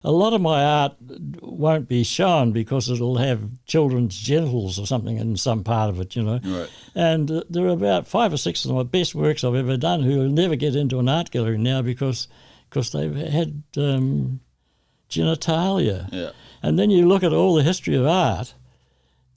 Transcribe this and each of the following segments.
A lot of my art won't be shown because it'll have children's genitals or something in some part of it, you know. Right. And there are about 5 or 6 of my best works I've ever done who will never get into an art gallery now because they've had genitalia. Yeah. And then you look at all the history of art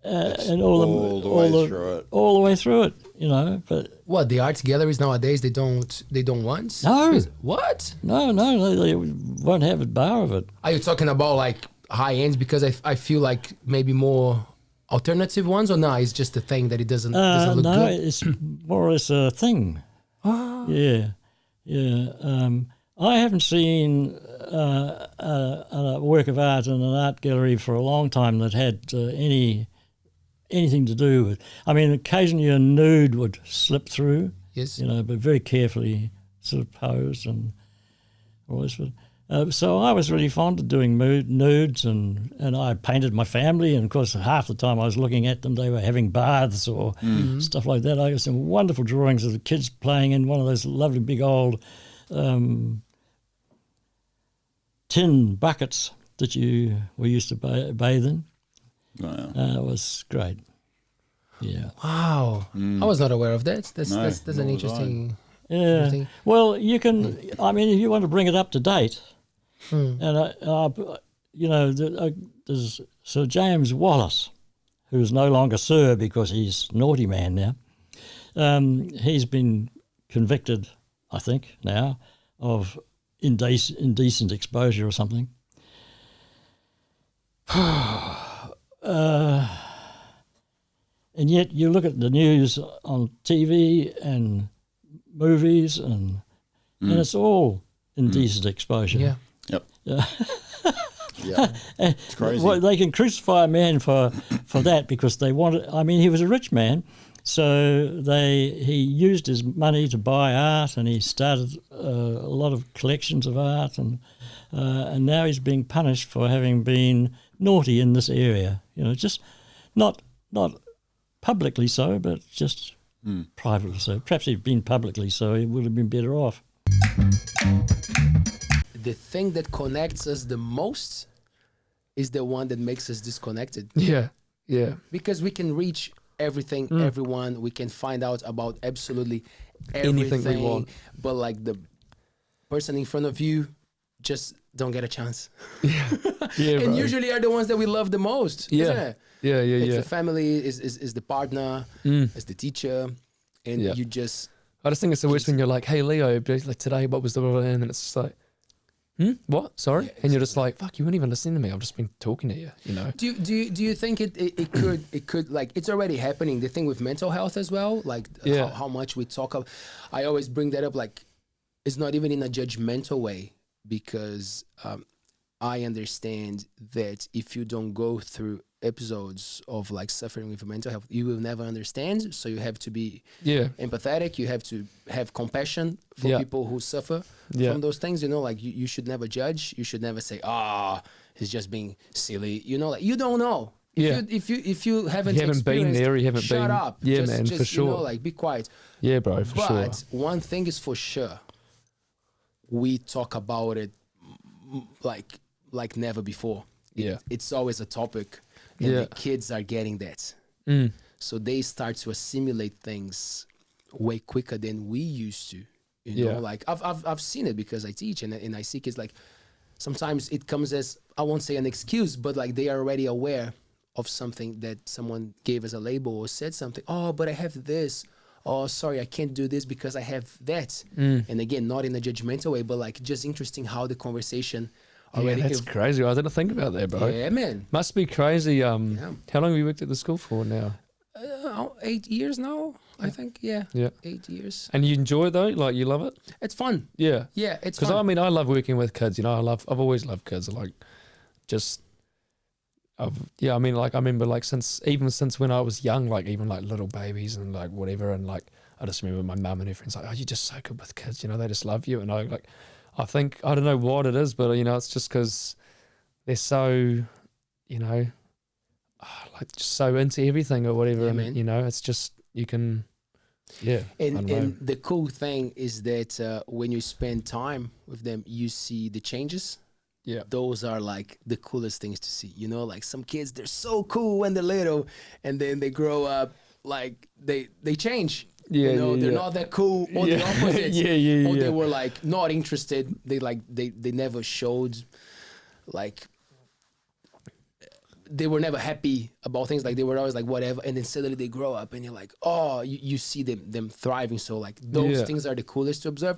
and all the way through it, you know. But what, the art galleries nowadays, they don't want? No. What? No, they won't have a bar of it. Are you talking about like high ends? Because I feel like maybe more alternative ones, or no, it's just a thing that it doesn't look no, good? it's more or less a thing. Ah. Yeah. I haven't seen a work of art in an art gallery for a long time that had anything to do with. I mean, occasionally a nude would slip through. Yes. You know, but very carefully sort of posed and all this. So I was really fond of doing nudes, and I painted my family, and of course half the time I was looking at them, they were having baths or stuff like that. I got some wonderful drawings of the kids playing in one of those lovely big old tin buckets that we used to bathe in. Wow. It was great. Yeah. Wow. I was not aware of that. That's an interesting. Yeah. Well, you can. I mean, if you want to bring it up to date, and you know, there's Sir James Wallace, who's no longer Sir because he's naughty man now. He's been convicted, I think, now of indecent exposure or something. And yet you look at the news on TV and movies and it's all indecent exposure. Yeah. Yep. Yeah. It's crazy. Well, they can crucify a man for that because they wanted. I mean, he was a rich man, so he used his money to buy art, and he started a lot of collections of art, and now he's being punished for having been naughty in this area. You know, just not publicly so, but just privately so. Perhaps if he'd been publicly so, he would have been better off. The thing that connects us the most is the one that makes us disconnected. Yeah, yeah. Because we can reach everything, everyone. We can find out about absolutely everything Anything we want. But like the person in front of you just don't get a chance. Yeah, And bro. usually are the ones that we love the most. Yeah. Isn't it? Yeah. It's the family, is the partner, is the teacher, and Yeah. you just. I just think it's the worst when you're like, "Hey, Leo, like today, what was the?" And it's just like, what? Sorry, Yeah, and you're just like, "Fuck, you weren't even listening to me. I've just been talking to you." You know. Do you think it could like it's already happening? The thing with mental health as well, like how much we talk of. I always bring that up. Like, it's not even in a judgmental way, because I understand that if you don't go through episodes of like suffering with mental health, you will never understand. So you have to be empathetic. You have to have compassion for people who suffer from those things. You know, like you should never judge. You should never say, he's just being silly. You know, like you don't know. If you haven't been there, you haven't shut been. up. Yeah, man, for sure. You know, like be quiet. Yeah, bro, for sure. But one thing is for sure, we talk about it like never before. It's always a topic. And the kids are getting that. So they start to assimilate things way quicker than we used to. You know, like I've seen it because I teach and I see kids like sometimes it comes as, I won't say an excuse, but like they are already aware of something that someone gave as a label or said something. Oh, but I have this. Oh, sorry, I can't do this because I have that. And again, not in a judgmental way, but like just interesting how the conversation already. Yeah, that's crazy. I didn't think about that, bro. Yeah, man. Must be crazy. How long have you worked at the school for now? 8 years now, I think. Yeah. 8 years. And you enjoy it though? Like you love it? It's fun. Yeah. Yeah, it's fun. Because I mean, I love working with kids. You know, I've always loved kids. Like, I mean, like I remember, like since when I was young, like even like little babies and like whatever, and like I just remember my mum and her friends like, "Oh, you're just so good with kids. You know, they just love you." And I think I don't know what it is, but you know, it's just because they're so, you know, like just so into everything or whatever. Yeah, and man. you know, it's just you can, And the cool thing is that when you spend time with them, you see the changes those are like the coolest things to see. You know, like some kids, they're so cool when they're little, and then they grow up, like they change. Yeah, you know, they're not that cool, or the opposite. Or they were like not interested. They never showed, like, they were never happy about things. Like they were always like whatever, and then suddenly they grow up, and you're like, oh, you see them thriving. So like those things are the coolest to observe.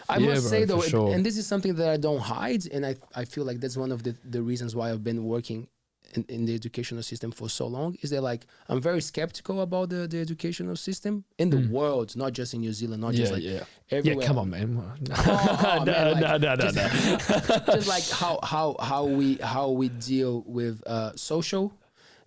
I must say though, sure. and this is something that I don't hide, and I feel like that's one of the reasons why I've been working in the educational system for so long, is that like I'm very skeptical about the educational system in the world, not just in New Zealand, not just like everywhere. Yeah, come on, man. Just like how we deal with social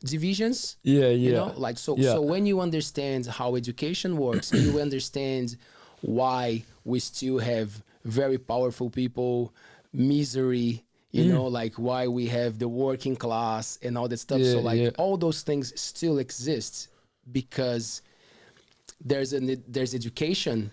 divisions. You know, like so when you understand how education works, you understand why we still have very powerful people, misery, you know, like why we have the working class and all that stuff. So like all those things still exist because there's education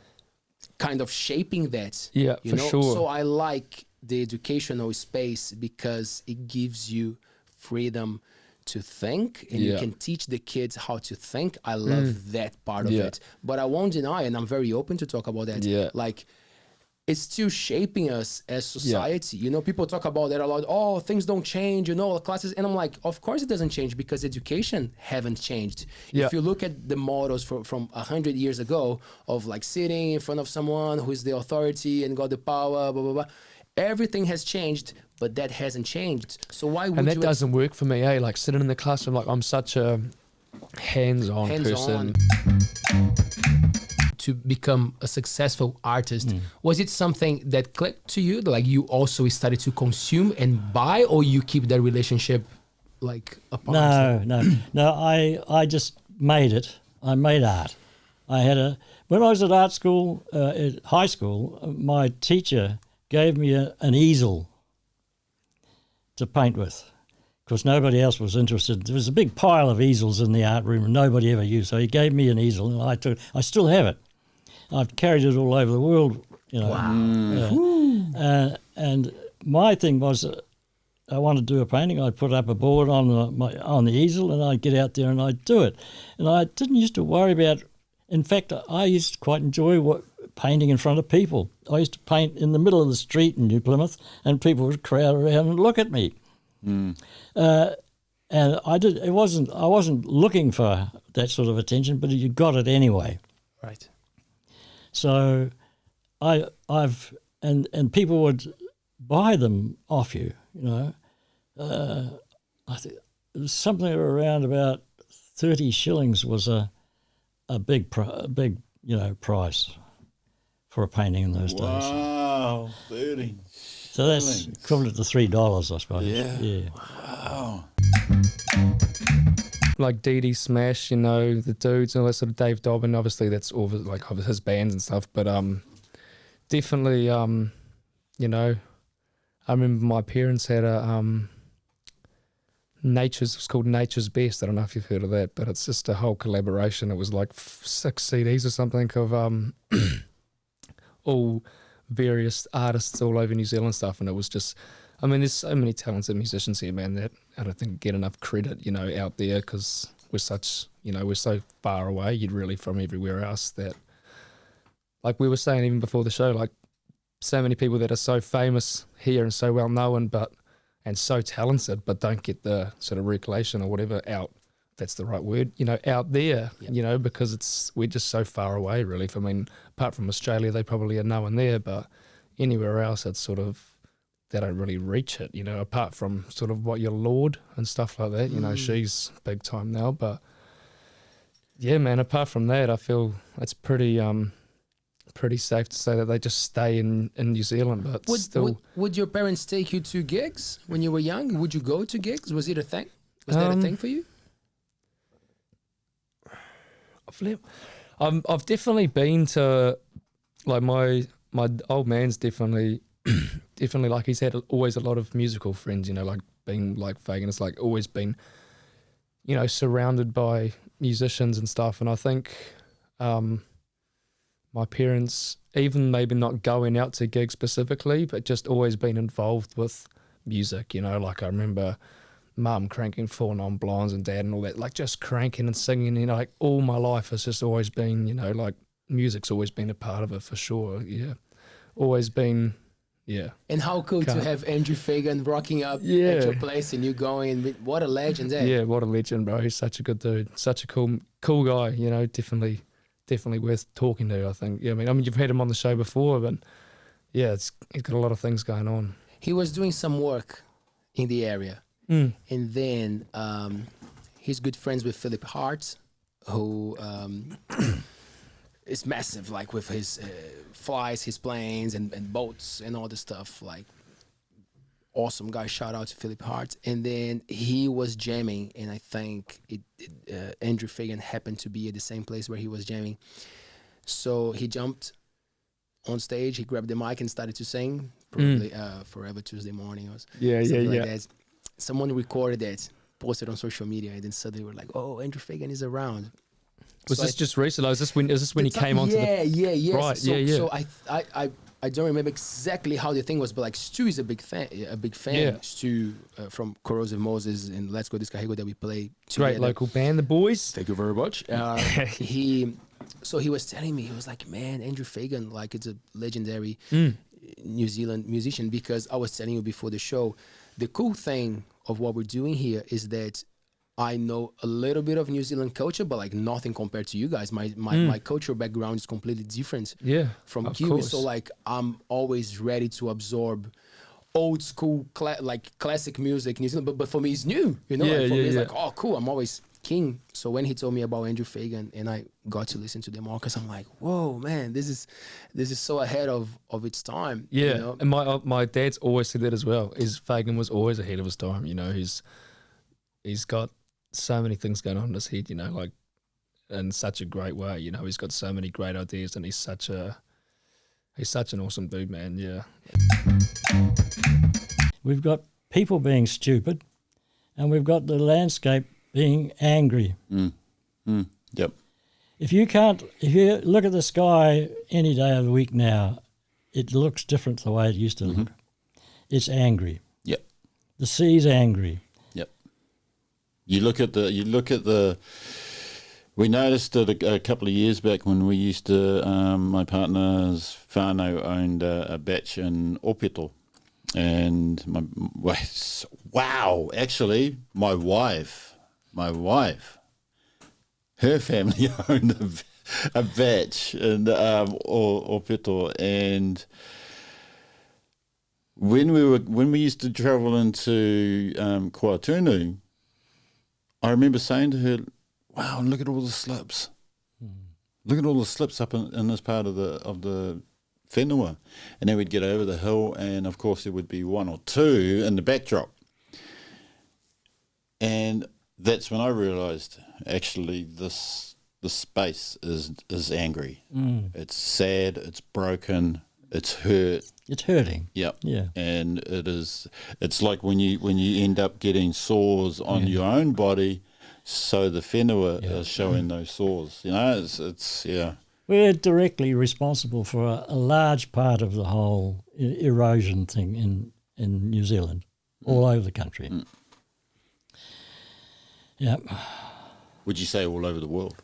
kind of shaping that. Yeah, you for know? sure. So I like the educational space because it gives you freedom to think, and you can teach the kids how to think. I love that part of it. But I won't deny, and I'm very open to talk about that. Like, it's still shaping us as society. You know, people talk about that a lot. Oh, things don't change, you know, classes. And I'm like, of course it doesn't change because education haven't changed. If you look at the models from 100 years ago of like sitting in front of someone who is the authority and got the power, blah, blah, blah. Everything has changed, but that hasn't changed. So why would and that doesn't work for me, eh? Like sitting in the classroom, like I'm such a hands-on person. To become a successful artist, was it something that clicked to you? Like you also started to consume and buy, or you keep that relationship like apart? No. I just made it. I made art. When I was at art school, at high school, my teacher gave me an easel to paint with, because nobody else was interested. There was a big pile of easels in the art room and nobody ever used. So he gave me an easel, and I still have it. I've carried it all over the world, you know. Wow. And my thing was, I wanted to do a painting. I'd put up a board on the easel, and I'd get out there and I'd do it. And I didn't used to worry about. In fact, I used to quite enjoy painting in front of people. I used to paint in the middle of the street in New Plymouth, and people would crowd around and look at me. And I wasn't looking for that sort of attention, but you got it anyway. Right. So and people would buy them off you, you know. I think it was something around about 30 shillings was a big price for a painting in those days. Wow, 30. So that's equivalent to $3, I suppose. Yeah. Wow. Like Dee Dee Smash, you know, the dudes and all that sort of Dave Dobbin, obviously that's all like of his bands and stuff, but definitely, you know, I remember my parents had a it's called Nature's Best. I don't know if you've heard of that, but it's just a whole collaboration. It was like 6 CDs or something of all various artists all over New Zealand stuff, and it was just, I mean, there's so many talented musicians here, man, that I don't think get enough credit, you know, out there, because we're such, you know, we're so far away, you'd really from everywhere else, that, like we were saying even before the show, like so many people that are so famous here and so well known, and so talented, but don't get the sort of recognition or whatever out, if that's the right word, you know, out there, you know, because we're just so far away, really. I mean, apart from Australia, they probably are known there, but anywhere else, it's sort of, they don't really reach it, you know, apart from sort of what your Lord and stuff like that, you know, she's big time now, but yeah, man, apart from that, I feel it's pretty safe to say that they just stay in New Zealand, but would your parents take you to gigs when you were young? Would you go to gigs? Was it a thing? Was that a thing for you? I've definitely been to, like my old man's definitely like he's had always a lot of musical friends, you know, like being like Fagan, it's like always been, you know, surrounded by musicians and stuff, and I think my parents, even maybe not going out to gigs specifically, but just always been involved with music, you know, like I remember mum cranking 4 non-blondes and dad and all that, like just cranking and singing, you know, like all my life has just always been, you know, like music's always been a part of it for sure, yeah. Always been, yeah. And how cool to have Andrew Fagan rocking up at your place and you going, what a legend, eh? Yeah, what a legend, bro. He's such a good dude, such a cool guy, you know, definitely worth talking to, I think. Yeah, I mean, you've had him on the show before, but yeah, he's got a lot of things going on. He was doing some work in the area. And then he's good friends with Philip Hart, who is massive, like with his flies, his planes and boats and all this stuff. Like, awesome guy. Shout out to Philip Hart. And then he was jamming, and I think Andrew Fagan happened to be at the same place where he was jamming. So he jumped on stage, he grabbed the mic and started to sing, probably Forever Tuesday Morning or something like that. Someone recorded that, posted on social media, and then suddenly we're like, "Oh, Andrew Fagan is around." Was this just recently? Is this when he came onto the... Yeah. Right, So I don't remember exactly how the thing was, but like Stu is a big fan. Yeah. Stu from Corrosive Moses and Let's Go Discahego that we play together. Great local band, the boys. Thank you very much. So he was telling me, he was like, man, Andrew Fagan, like it's a legendary New Zealand musician, because I was telling you before the show, the cool thing of what we're doing here is that I know a little bit of New Zealand culture, but like nothing compared to you guys. My cultural background is completely different from Kiwi. So like I'm always ready to absorb old school classic music, New Zealand, but for me it's new, you know. For me it's like, oh cool, I'm always king. So when he told me about Andrew Fagan and I got to listen to them all, because I'm like, whoa man, this is so ahead of its time. Yeah, you know? And my dad's always said that as well. Is Fagan was always ahead of his time. You know, he's got so many things going on in his head, you know, like in such a great way. You know, he's got so many great ideas, and he's such an awesome dude, man. Yeah. We've got people being stupid, and we've got the landscape being angry. Yep. If you look at the sky any day of the week now, it looks different the way it used to look. It's angry. Yep. The sea's angry. Yep. You look at the. We noticed it a couple of years back when we used to. My partner's whānau owned a batch in Aotearoa, and actually, my wife, her family owned a batch in Aotearoa, and when we used to travel into Kuatunu, I remember saying to her, "Wow, look at all the slips! Look at all the slips up in this part of the whenua." And then we'd get over the hill, and of course there would be one or two in the backdrop, and that's when I realised actually the space is angry. It's sad. It's broken. It's hurt. It's hurting. Yep. Yeah. And it's like when you end up getting sores on your own body, so the whenua is showing those sores. You know, it's We're directly responsible for a large part of the whole erosion thing in New Zealand, all over the country. Yeah. Would you say all over the world?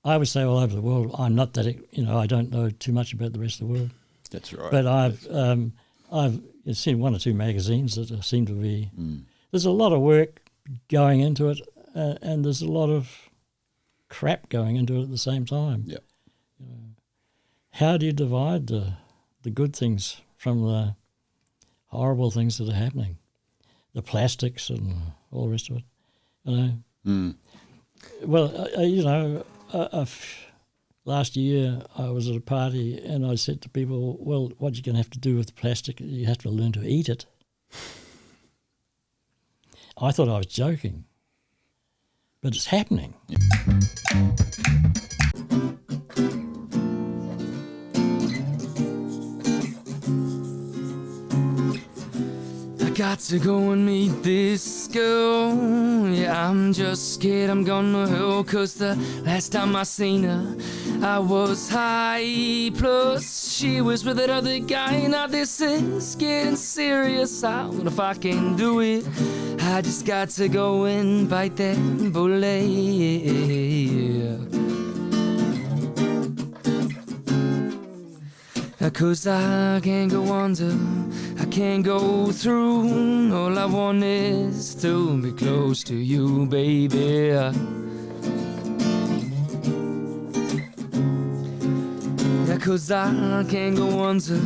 I would say all over the world. I'm not that, I don't know too much about the rest of the world. That's right. But I've seen one or two magazines that seem to be. There's a lot of work going into it, and there's a lot of crap going into it at the same time. Yeah. How do you divide the good things from the horrible things that are happening? The plastics and all the rest of it. Well, last year I was at a party and I said to people, well, what you're going to have to do with the plastic, you have to learn to eat it. I thought I was joking, but it's happening. Yeah. Got to go and meet this girl. Yeah, I'm just scared I'm gonna hurt, 'cause the last time I seen her I was high, plus she was with that other guy. Now this is getting serious. I don't know if I can do it. I just got to go and bite that bullet. Cause I can't go under, I can't go through. All I want is to be close to you, baby. Cause I can't go under,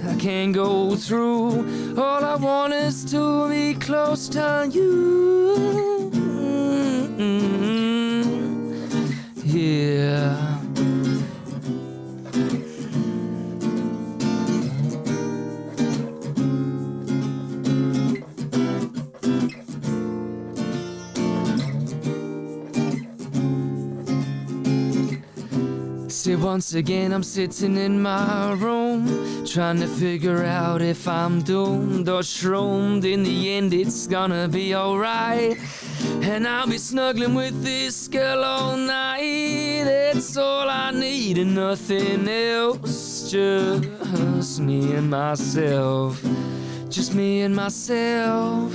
I can't go through. All I want is to be close to you. Yeah. See, once again I'm sitting in my room, trying to figure out if I'm doomed or shroomed. In the end it's gonna be alright, and I'll be snuggling with this girl all night. That's all I need and nothing else. Just me and myself, just me and myself,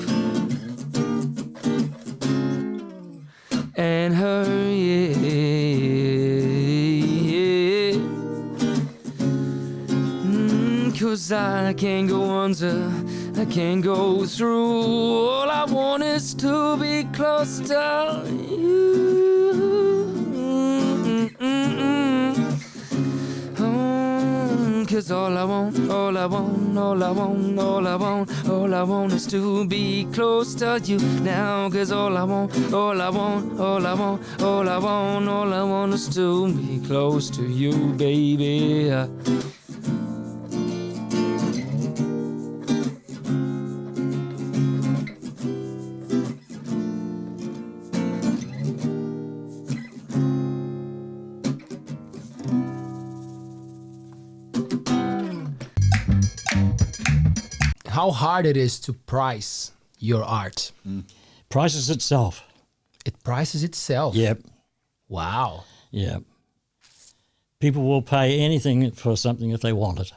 and her, yeah. Cause I can't go under, I can't go through. All I want is to be close to you. Cause all I want, all I want, all I want, all I want, all I want is to be close to you now. Cause all I want, all I want, all I want, all I want, all I want is to be close to you, baby. How hard it is to price your art. Prices itself. It prices itself. Yep. Wow. Yeah. People will pay anything for something if they want it.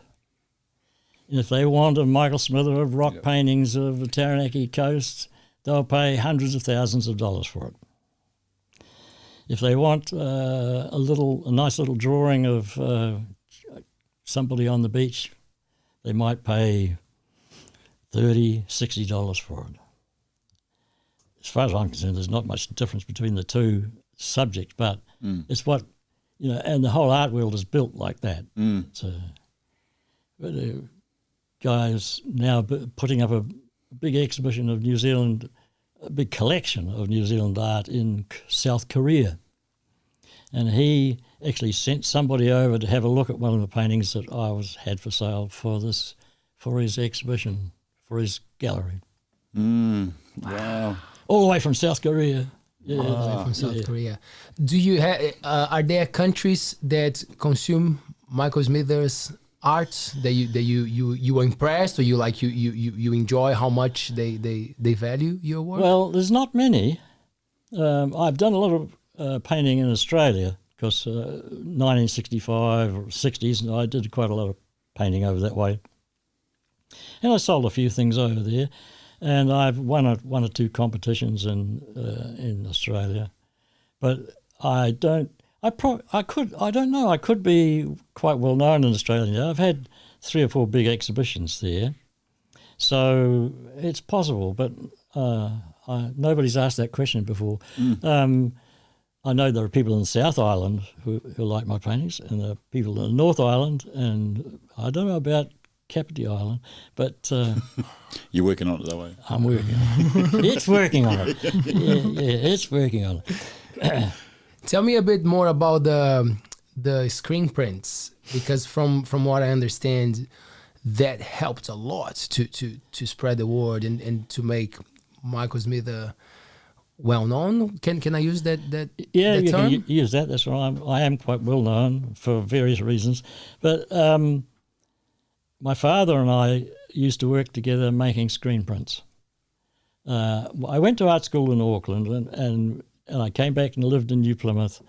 And if they want a Michael Smither of rock paintings of the Taranaki coast, they'll pay hundreds of thousands of dollars for it. If they want a nice little drawing of somebody on the beach, they might pay $30, $60 for it. As far as I'm concerned, there's not much difference between the two subjects, but it's what, and the whole art world is built like that. So, but guys now putting up a big exhibition of New Zealand, a big collection of New Zealand art in South Korea. And he actually sent somebody over to have a look at one of the paintings that I had for sale for his exhibition, for his gallery. Wow. All the way from South Korea. Yeah, all the way from South Korea. Do you are there countries that consume Michael Smithers' art that you were impressed, or you enjoy how much they value your work? Well, there's not many. I've done a lot of painting in Australia because 1965 or 60s, I did quite a lot of painting over that way. And I sold a few things over there, and I've won one or two competitions in Australia. But I don't know. I could be quite well known in Australia. I've had 3 or 4 big exhibitions there, so it's possible. But nobody's asked that question before. I know there are people in the South Island who like my paintings, and there are people in the North Island, and I don't know about Kapiti Island, but you're working on it that way. I'm working on it. It's working on it. Yeah, it's working on it. Tell me a bit more about the screen prints, because from what I understand, that helped a lot to spread the word and to make Michael Smith well known. Can I use that yeah, that you term? can use that. That's right. I am quite well known for various reasons, but my father and I used to work together making screen prints. I went to art school in Auckland, and I came back and lived in New Plymouth.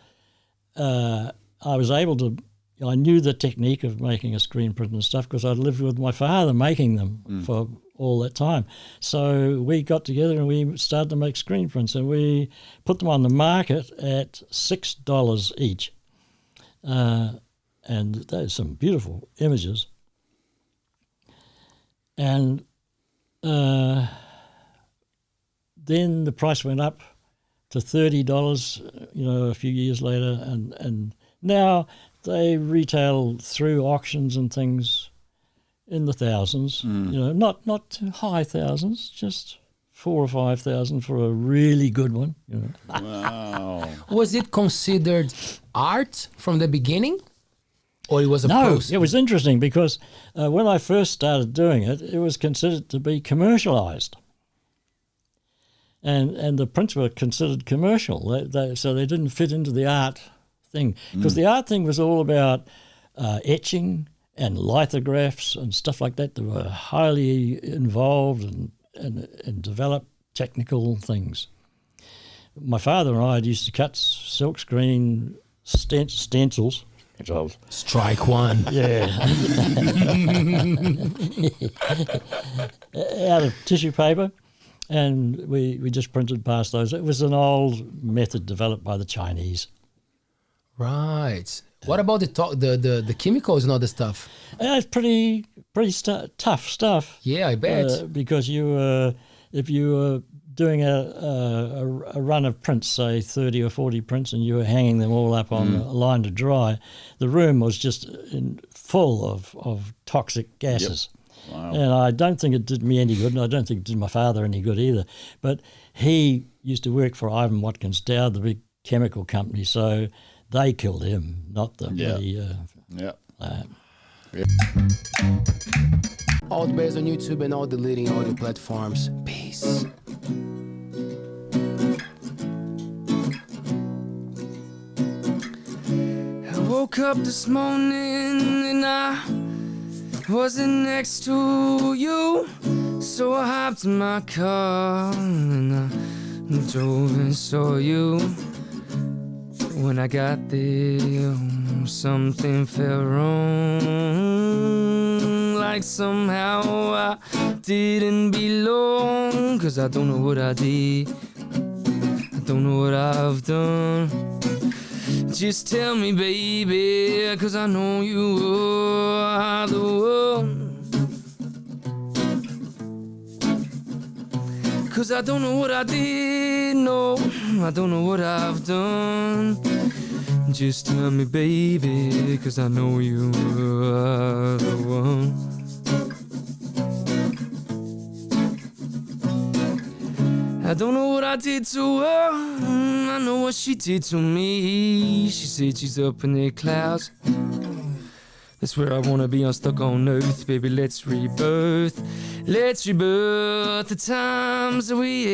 I was able to, I knew the technique of making a screen print and stuff because I'd lived with my father making them for all that time. So we got together and we started to make screen prints, and we put them on the market at $6 each. And there's some beautiful images. And then the price went up to $30, a few years later, and now they retail through auctions and things in the thousands. Not high thousands, just 4,000 or 5,000 for a really good one. Wow. Was it considered art from the beginning, or it was a No, process? it was interesting because when I first started doing it, it was considered to be commercialized. And the prints were considered commercial, so they didn't fit into the art thing. Because the art thing was all about etching and lithographs and stuff like that that were highly involved and developed technical things. My father and I used to cut silkscreen stencils. Strike one. Yeah. Out of tissue paper. And we just printed past those. It was an old method developed by the Chinese. Right. What about the chemicals and all the stuff? It's pretty tough stuff. Yeah, I bet. Because if you were doing a run of prints, say 30 or 40 prints, and you were hanging them all up on a line to dry, the room was just full of toxic gases. Yep. Wow. And I don't think it did me any good, and I don't think it did my father any good either. But he used to work for Ivan Watkins Dow, the big chemical company, so they killed him, not the bloody... Altbays on YouTube and all the leading audio platforms. Peace. I woke up this morning and I wasn't next to you, so I hopped in my car and I drove and saw you. When I got there, something felt wrong, like somehow I didn't belong. 'Cause I don't know what I did, I don't know what I've done. Just tell me, baby, 'cause I know you are the one. 'Cause I don't know what I did, no, I don't know what I've done. Just tell me, baby, 'cause I know you are the one. I don't know what I did to her, I know what she did to me. She said she's up in the clouds, that's where I wanna be, I'm stuck on earth. Baby, let's rebirth the times that we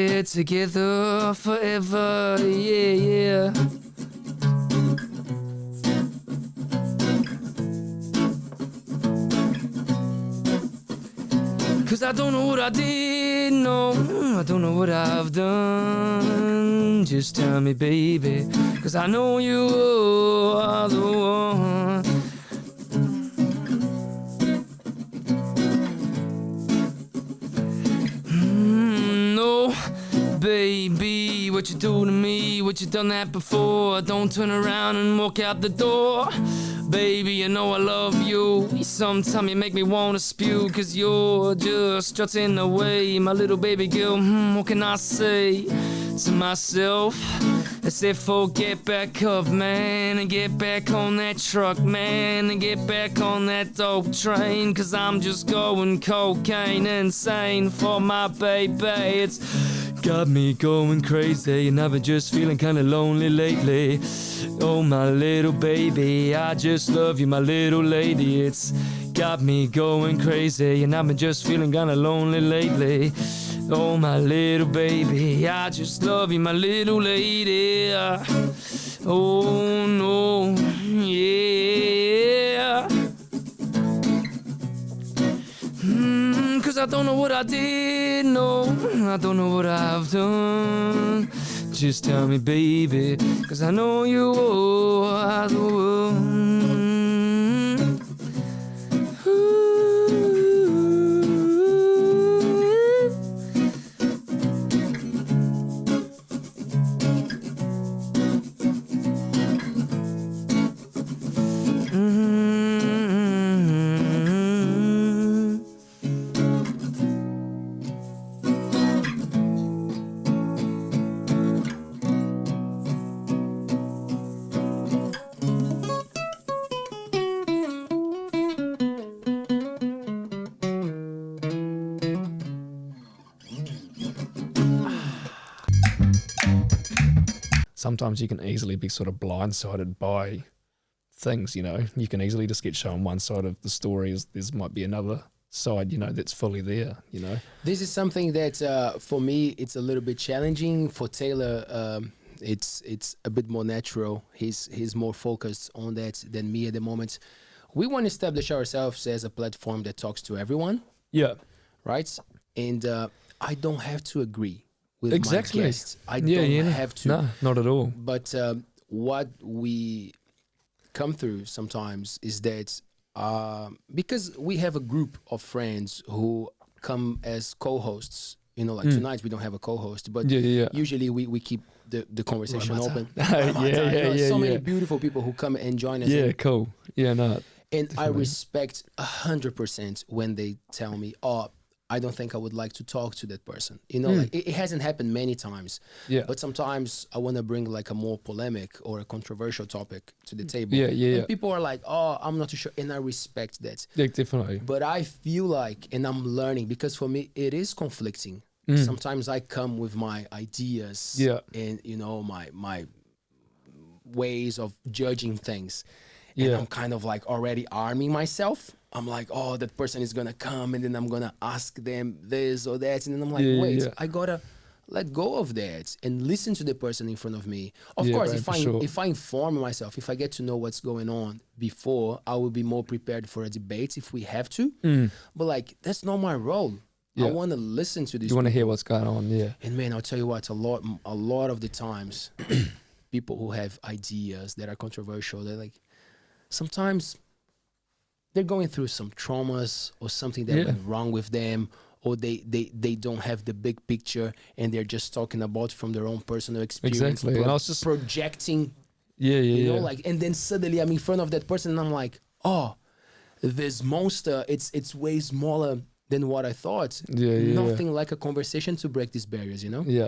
had together forever, yeah, yeah. 'Cause I don't know what I did, no, I don't know what I've done. Just tell me, baby, 'cause I know you are the one. No, baby, what you do to me, what you done that before. Don't turn around and walk out the door. Baby, you know I love you. Sometimes you make me wanna spew, 'cause you're just strutting away. My little baby girl, what can I say to myself? I said forget back up, man, and get back on that truck, man, and get back on that dope train. 'Cause I'm just going cocaine insane for my baby. It's got me going crazy, and I've been just feeling kinda lonely lately. Oh, my little baby, I just love you, my little lady. It's got me going crazy, and I've been just feeling kinda lonely lately. Oh, my little baby, I just love you, my little lady. Oh, no, yeah. 'Cause I don't know what I did, no, I don't know what I've done. Just tell me, baby, 'cause I know you are the one. sometimes you can easily be sort of blindsided by things, you know. You can easily just get shown one side of the story, as there might be another side, you know, that's fully there, you know. This is something that for me it's a little bit challenging. For Taylor, it's a bit more natural. He's more focused on that than me at the moment. We want to establish ourselves as a platform that talks to everyone. Yeah. Right? And I don't have to agree with Exactly. my guests. I don't have to. No, not at all. But what we come through sometimes is that because we have a group of friends who come as co-hosts, you know, like tonight we don't have a co-host, but usually we keep the conversation open. So many beautiful people who come and join us. Yeah, cool. Yeah, no. And definitely. I respect 100% when they tell me, oh, I don't think I would like to talk to that person. You know, like it hasn't happened many times. Yeah. But sometimes I want to bring like a more polemic or a controversial topic to the table. And people are like, oh, I'm not too sure. And I respect that. Yeah, definitely. But I feel like, and I'm learning, because for me, it is conflicting. Sometimes I come with my ideas and, you know, my ways of judging things. And I'm kind of like already arming myself. I'm like, oh, that person is going to come and then I'm going to ask them this or that. And then I'm like, wait, I got to let go of that and listen to the person in front of me. Of course, if I inform myself, if I get to know what's going on before, I will be more prepared for a debate if we have to. But like, that's not my role. I want to listen to these. You want to hear what's going on, And man, I'll tell you what, a lot of the times, people who have ideas that are controversial, they're like, sometimes they're going through some traumas or something that went wrong with them, or they don't have the big picture and they're just talking about from their own personal experience. Exactly. And I was just projecting. You know, like, and then suddenly I'm in front of that person and I'm like, oh, this monster, it's way smaller than what I thought. Nothing like a conversation to break these barriers, you know? Yeah.